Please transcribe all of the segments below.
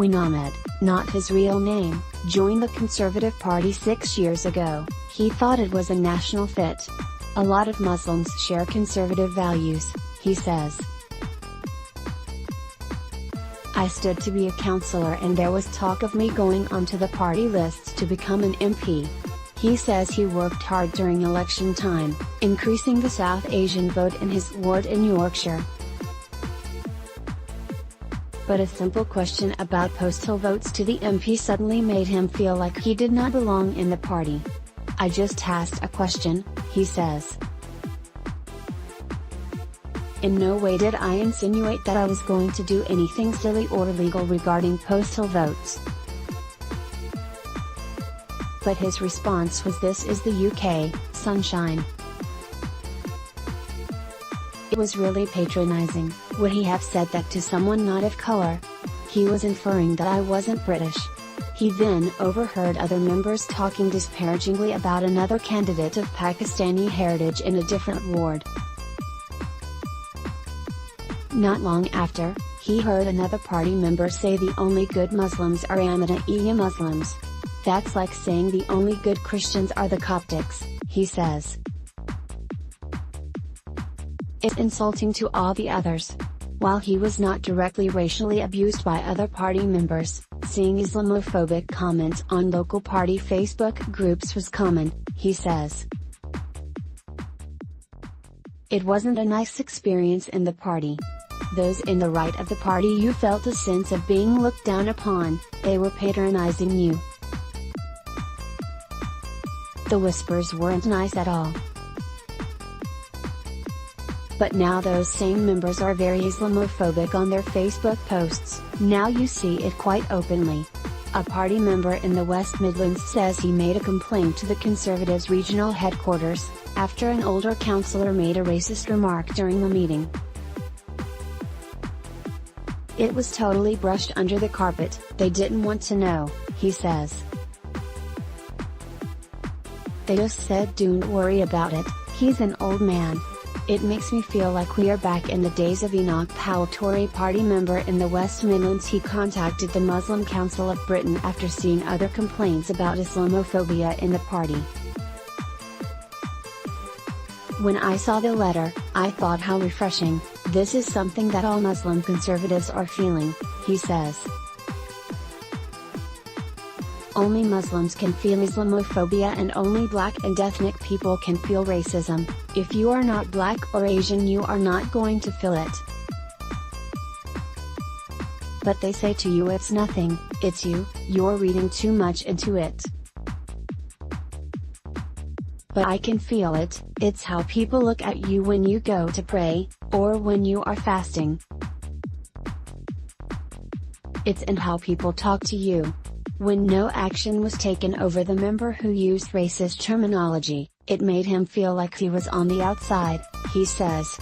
When Ahmed, not his real name, joined the Conservative Party 6 years ago, he thought it was a national fit. A lot of Muslims share conservative values, he says. I stood to be a councillor and there was talk of me going onto the party lists to become an MP. He says he worked hard during election time, increasing the South Asian vote in his ward in Yorkshire. But a simple question about postal votes to the MP suddenly made him feel like he did not belong in the party. I just asked a question, he says. In no way did I insinuate that I was going to do anything silly or illegal regarding postal votes. But his response was, "This is the UK, sunshine." It was really patronizing. Would he have said that to someone not of color? He was inferring that I wasn't British. He then overheard other members talking disparagingly about another candidate of Pakistani heritage in a different ward. Not long after, he heard another party member say the only good Muslims are Ahmadiyya Muslims. That's like saying the only good Christians are the Coptics, he says. It's insulting to all the others. While he was not directly racially abused by other party members, seeing Islamophobic comments on local party Facebook groups was common, he says. It wasn't a nice experience in the party. Those in the right of the party, you felt a sense of being looked down upon, they were patronizing you. The whispers weren't nice at all. But now those same members are very Islamophobic on their Facebook posts. Now you see it quite openly. A party member in the West Midlands says he made a complaint to the Conservatives' regional headquarters, after an older councillor made a racist remark during the meeting. It was totally brushed under the carpet, they didn't want to know, he says. They just said don't worry about it, he's an old man. It makes me feel like we are back in the days of Enoch Powell. Tory party member in the West Midlands. He contacted the Muslim Council of Britain after seeing other complaints about Islamophobia in the party. When I saw the letter, I thought how refreshing, this is something that all Muslim conservatives are feeling, he says. Only Muslims can feel Islamophobia and only black and ethnic people can feel racism. If you are not black or Asian, you are not going to feel it. But they say to you it's nothing, it's you're reading too much into it. But I can feel it, it's how people look at you when you go to pray, or when you are fasting. It's in how people talk to you. When no action was taken over the member who used racist terminology, it made him feel like he was on the outside, he says.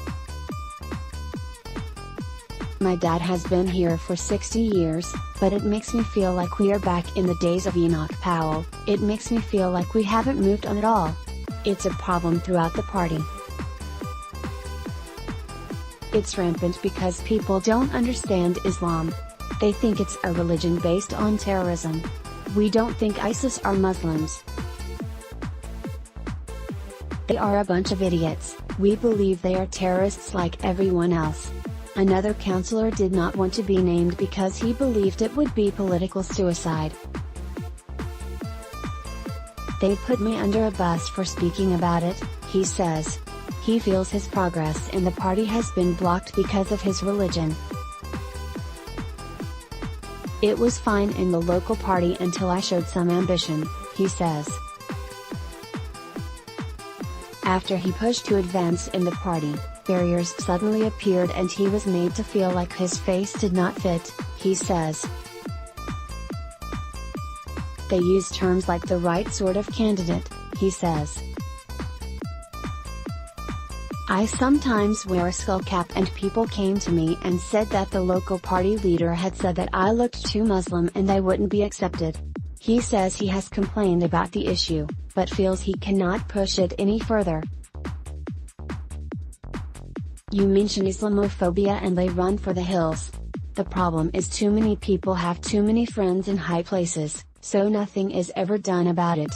My dad has been here for 60 years, but it makes me feel like we are back in the days of Enoch Powell. It makes me feel like we haven't moved on at all. It's a problem throughout the party. It's rampant because people don't understand Islam. They think it's a religion based on terrorism. We don't think ISIS are Muslims. They are a bunch of idiots, we believe they are terrorists like everyone else. Another councillor did not want to be named because he believed it would be political suicide. They put me under a bus for speaking about it, he says. He feels his progress in the party has been blocked because of his religion. It was fine in the local party until I showed some ambition, he says. After he pushed to advance in the party, barriers suddenly appeared and he was made to feel like his face did not fit, he says. They use terms like the right sort of candidate, he says. I sometimes wear a skull cap and people came to me and said that the local party leader had said that I looked too Muslim and I wouldn't be accepted. He says he has complained about the issue, but feels he cannot push it any further. You mention Islamophobia and they run for the hills. The problem is too many people have too many friends in high places, so nothing is ever done about it.